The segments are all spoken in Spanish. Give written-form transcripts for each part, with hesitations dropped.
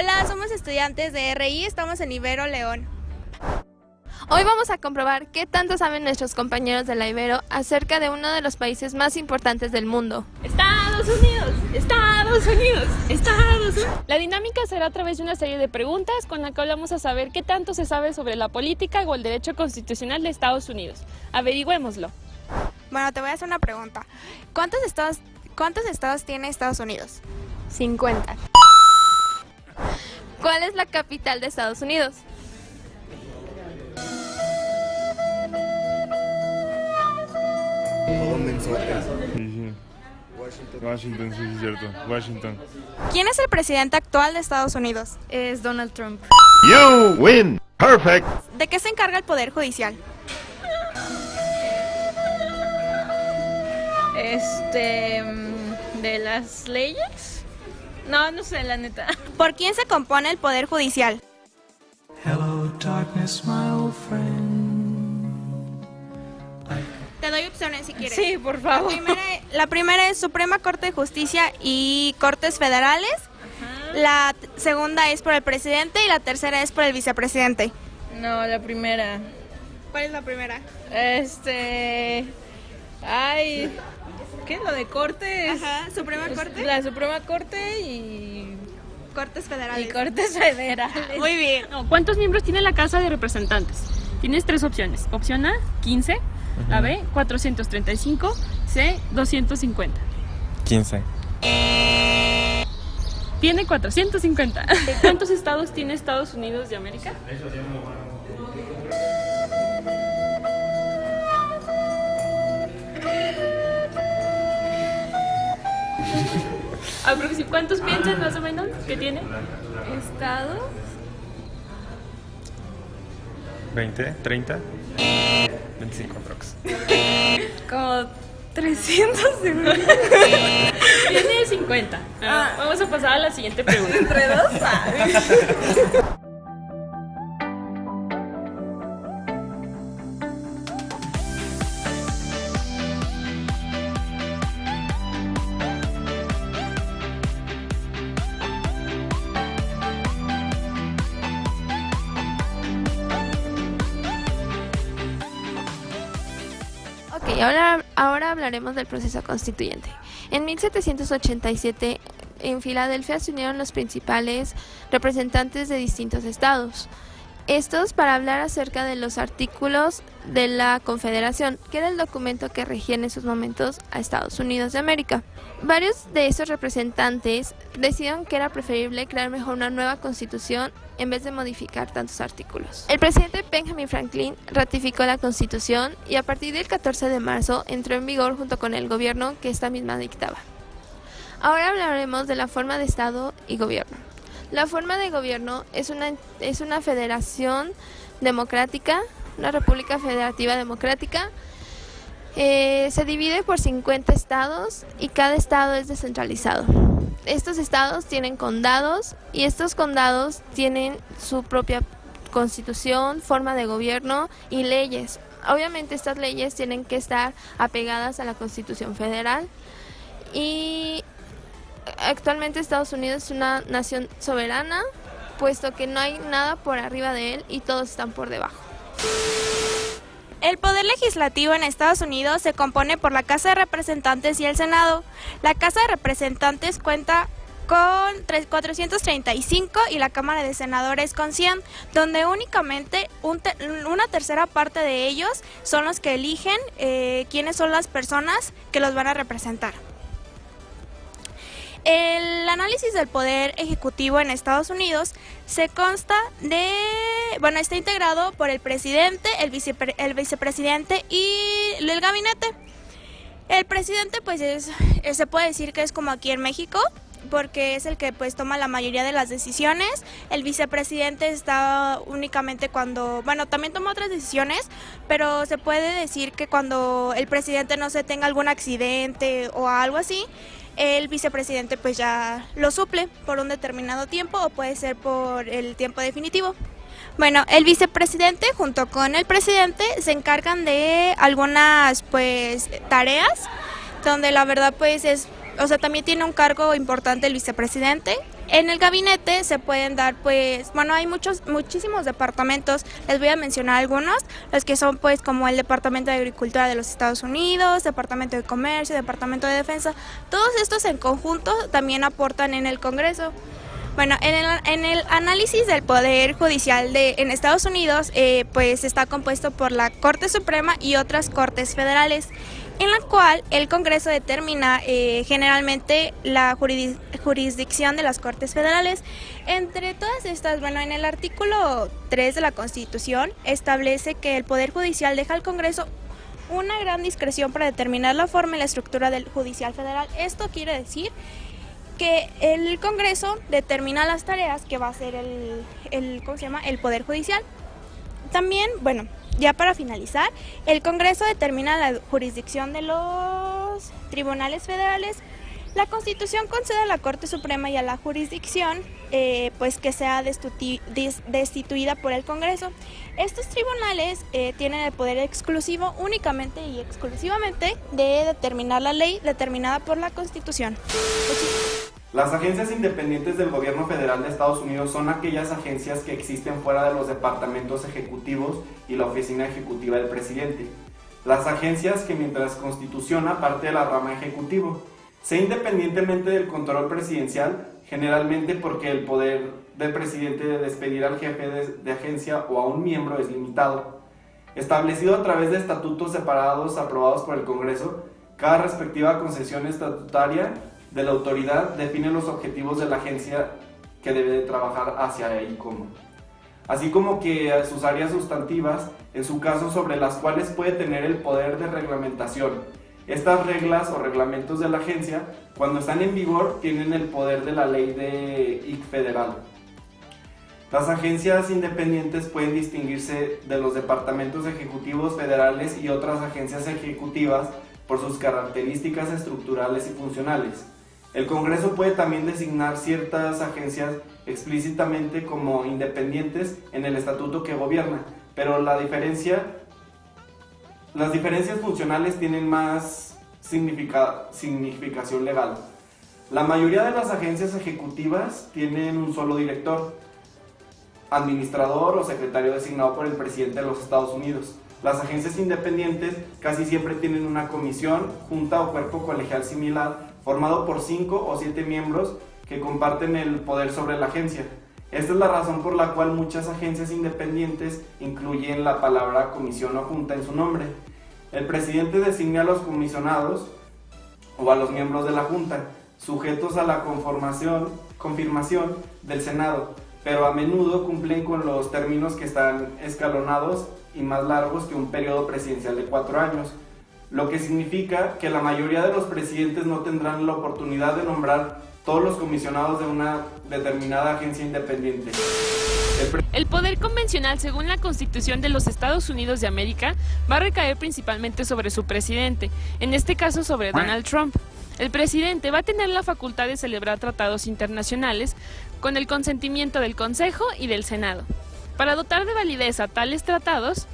Hola, somos estudiantes de RI, estamos en Ibero León. Hoy vamos a comprobar qué tanto saben nuestros compañeros de la Ibero acerca de uno de los países más importantes del mundo. Estados Unidos, Estados Unidos, Estados Unidos. La dinámica será a través de una serie de preguntas con la que vamos a saber qué tanto se sabe sobre la política o el derecho constitucional de Estados Unidos. Averigüémoslo. Bueno, te voy a hacer una pregunta. ¿Cuántos estados tiene Estados Unidos? 50. ¿Cuál es la capital de Estados Unidos? Washington, sí, es cierto. Washington. ¿Quién es el presidente actual de Estados Unidos? Es Donald Trump. You win. Perfect. ¿De qué se encarga el Poder Judicial? ¿De las leyes? No sé, la neta. ¿Por quién se compone el Poder Judicial? Hello, darkness, my old friend. Te doy opciones si quieres. Sí, por favor. La primera es Suprema Corte de Justicia y Cortes Federales. La segunda es por el presidente y la tercera es por el vicepresidente. No, la primera. ¿Cuál es la primera? Ay, ¿qué? Lo de cortes. Ajá, Suprema Corte. La Suprema Corte y Cortes Federales. y Cortes Federales. Muy bien. ¿Cuántos miembros tiene la Cámara de Representantes? Tienes tres opciones. Opción A, 15. La B, 435. C, 250. 15. Tiene 450. ¿Cuántos estados tiene Estados Unidos de América? ¿Cuántos piensan más o menos que tiene? ¿Estados? 20, 30, 25 aprox. Como 300 seguro. Tiene 50. Vamos a pasar a la siguiente pregunta. Entre dos. Ok, ahora hablaremos del proceso constituyente. En 1787, en Filadelfia se unieron los principales representantes de distintos estados. Estos para hablar acerca de los artículos de la Confederación, que era el documento que regía en esos momentos a Estados Unidos de América. Varios de esos representantes decidieron que era preferible crear mejor una nueva constitución en vez de modificar tantos artículos. El presidente Benjamin Franklin ratificó la Constitución y a partir del 14 de marzo entró en vigor junto con el gobierno que esta misma dictaba. Ahora hablaremos de la forma de Estado y gobierno. La forma de gobierno es una federación democrática, una república federativa democrática. Se divide por 50 estados y cada estado es descentralizado. Estos estados tienen condados y estos condados tienen su propia constitución, forma de gobierno y leyes. Obviamente estas leyes tienen que estar apegadas a la Constitución Federal y actualmente Estados Unidos es una nación soberana, puesto que no hay nada por arriba de él y todos están por debajo. El poder legislativo en Estados Unidos se compone por la Casa de Representantes y el Senado. La Casa de Representantes cuenta con 435 y la Cámara de Senadores con 100, donde únicamente una tercera parte de ellos son los que eligen quiénes son las personas que los van a representar. El análisis del poder ejecutivo en Estados Unidos está integrado por el presidente, el vicepresidente y el gabinete. El presidente se puede decir que es como aquí en México, porque es el que toma la mayoría de las decisiones. El vicepresidente está únicamente también toma otras decisiones, pero se puede decir que cuando el presidente no se tenga algún accidente o algo así, el vicepresidente ya lo suple por un determinado tiempo o puede ser por el tiempo definitivo. Bueno, el vicepresidente junto con el presidente se encargan de algunas tareas donde la verdad es o sea, también tiene un cargo importante el vicepresidente. En el gabinete se pueden dar, pues, bueno, hay muchísimos departamentos, les voy a mencionar algunos, los que son, pues, como el Departamento de Agricultura de los Estados Unidos, Departamento de Comercio, Departamento de Defensa, todos estos en conjunto también aportan en el Congreso. Bueno, en el análisis del Poder Judicial en Estados Unidos, pues está compuesto por la Corte Suprema y otras cortes federales, en la cual el Congreso determina generalmente la jurisdicción de las Cortes Federales. Entre todas estas, bueno, en el artículo 3 de la Constitución establece que el Poder Judicial deja al Congreso una gran discreción para determinar la forma y la estructura del Judicial Federal. Esto quiere decir que el Congreso determina las tareas que va a hacer el Poder Judicial. También, bueno, ya para finalizar, el Congreso determina la jurisdicción de los tribunales federales. La Constitución concede a la Corte Suprema y a la jurisdicción pues que sea destituida por el Congreso. Estos tribunales tienen el poder exclusivo únicamente y exclusivamente de determinar la ley determinada por la Constitución. Las agencias independientes del gobierno federal de Estados Unidos son aquellas agencias que existen fuera de los departamentos ejecutivos y la oficina ejecutiva del presidente. Las agencias que mientras constituciona parte de la rama ejecutivo, sea independientemente del control presidencial, generalmente porque el poder del presidente de despedir al jefe de agencia o a un miembro es limitado. Establecido a través de estatutos separados aprobados por el Congreso, cada respectiva concesión estatutaria de la autoridad define los objetivos de la agencia que debe de trabajar hacia y cómo. Así como que sus áreas sustantivas, en su caso sobre las cuales puede tener el poder de reglamentación. Estas reglas o reglamentos de la agencia, cuando están en vigor, tienen el poder de la ley de federal. Las agencias independientes pueden distinguirse de los departamentos ejecutivos federales y otras agencias ejecutivas por sus características estructurales y funcionales. El Congreso puede también designar ciertas agencias explícitamente como independientes en el estatuto que gobierna, pero las diferencias funcionales tienen más significación legal. La mayoría de las agencias ejecutivas tienen un solo director, administrador o secretario designado por el presidente de los Estados Unidos. Las agencias independientes casi siempre tienen una comisión, junta o cuerpo colegial similar, formado por 5 o 7 miembros que comparten el poder sobre la agencia. Esta es la razón por la cual muchas agencias independientes incluyen la palabra comisión o junta en su nombre. El presidente designa a los comisionados o a los miembros de la junta, sujetos a la confirmación del Senado, pero a menudo cumplen con los términos que están escalonados y más largos que un periodo presidencial de 4 años, lo que significa que la mayoría de los presidentes no tendrán la oportunidad de nombrar todos los comisionados de una determinada agencia independiente. El poder convencional, según la Constitución de los Estados Unidos de América, va a recaer principalmente sobre su presidente, en este caso sobre Donald Trump. El presidente va a tener la facultad de celebrar tratados internacionales con el consentimiento del Consejo y del Senado. Para dotar de validez a tales tratados,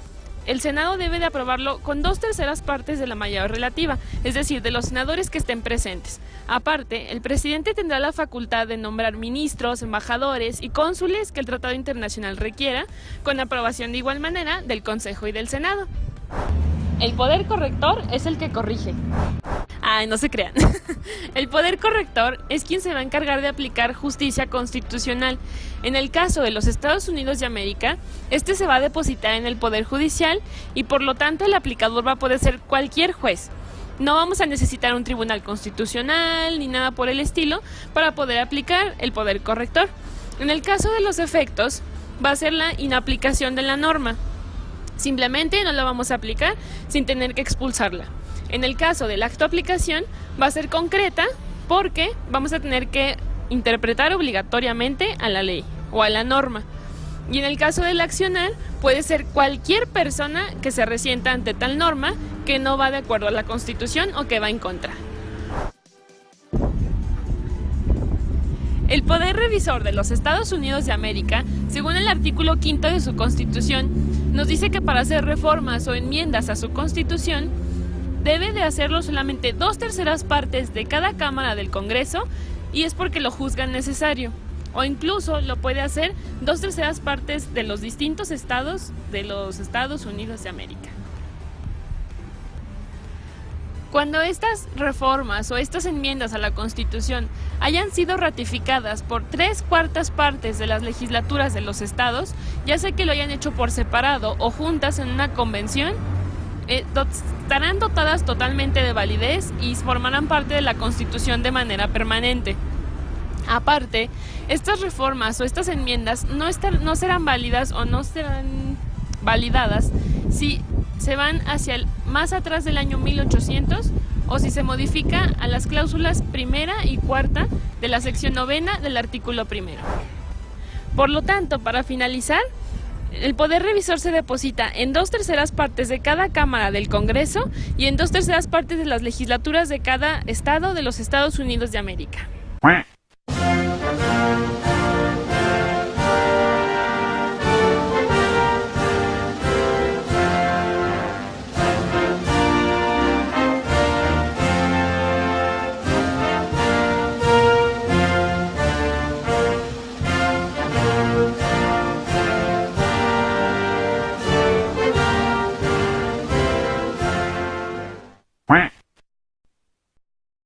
el Senado debe de aprobarlo con 2/3 partes de la mayoría relativa, es decir, de los senadores que estén presentes. Aparte, el presidente tendrá la facultad de nombrar ministros, embajadores y cónsules que el tratado internacional requiera, con aprobación de igual manera del Consejo y del Senado. El poder corrector es el que corrige. Ay, no se crean. El poder corrector es quien se va a encargar de aplicar justicia constitucional. En el caso de los Estados Unidos de América, este se va a depositar en el Poder Judicial y por lo tanto el aplicador va a poder ser cualquier juez. No vamos a necesitar un tribunal constitucional ni nada por el estilo para poder aplicar el poder corrector. En el caso de los efectos, va a ser la inaplicación de la norma. Simplemente no la vamos a aplicar sin tener que expulsarla. En el caso del acto de aplicación va a ser concreta porque vamos a tener que interpretar obligatoriamente a la ley o a la norma. Y en el caso del accionar puede ser cualquier persona que se resienta ante tal norma que no va de acuerdo a la Constitución o que va en contra. El poder revisor de los Estados Unidos de América, según el artículo 5 de su Constitución, nos dice que para hacer reformas o enmiendas a su Constitución debe de hacerlo solamente 2/3 partes de cada cámara del Congreso, y es porque lo juzgan necesario. O incluso lo puede hacer 2/3 partes de los distintos estados de los Estados Unidos de América. Cuando estas reformas o estas enmiendas a la Constitución hayan sido ratificadas por 3/4 partes de las legislaturas de los estados, ya sea que lo hayan hecho por separado o juntas en una convención, estarán dotadas totalmente de validez y formarán parte de la Constitución de manera permanente. Aparte, estas reformas o estas enmiendas no serán válidas o no serán validadas si se van hacia más atrás del año 1800 o si se modifica a las cláusulas primera y cuarta de la sección 9ª del artículo 1. Por lo tanto, para finalizar, el poder revisor se deposita en 2/3 partes de cada cámara del Congreso y en 2/3 partes de las legislaturas de cada estado de los Estados Unidos de América.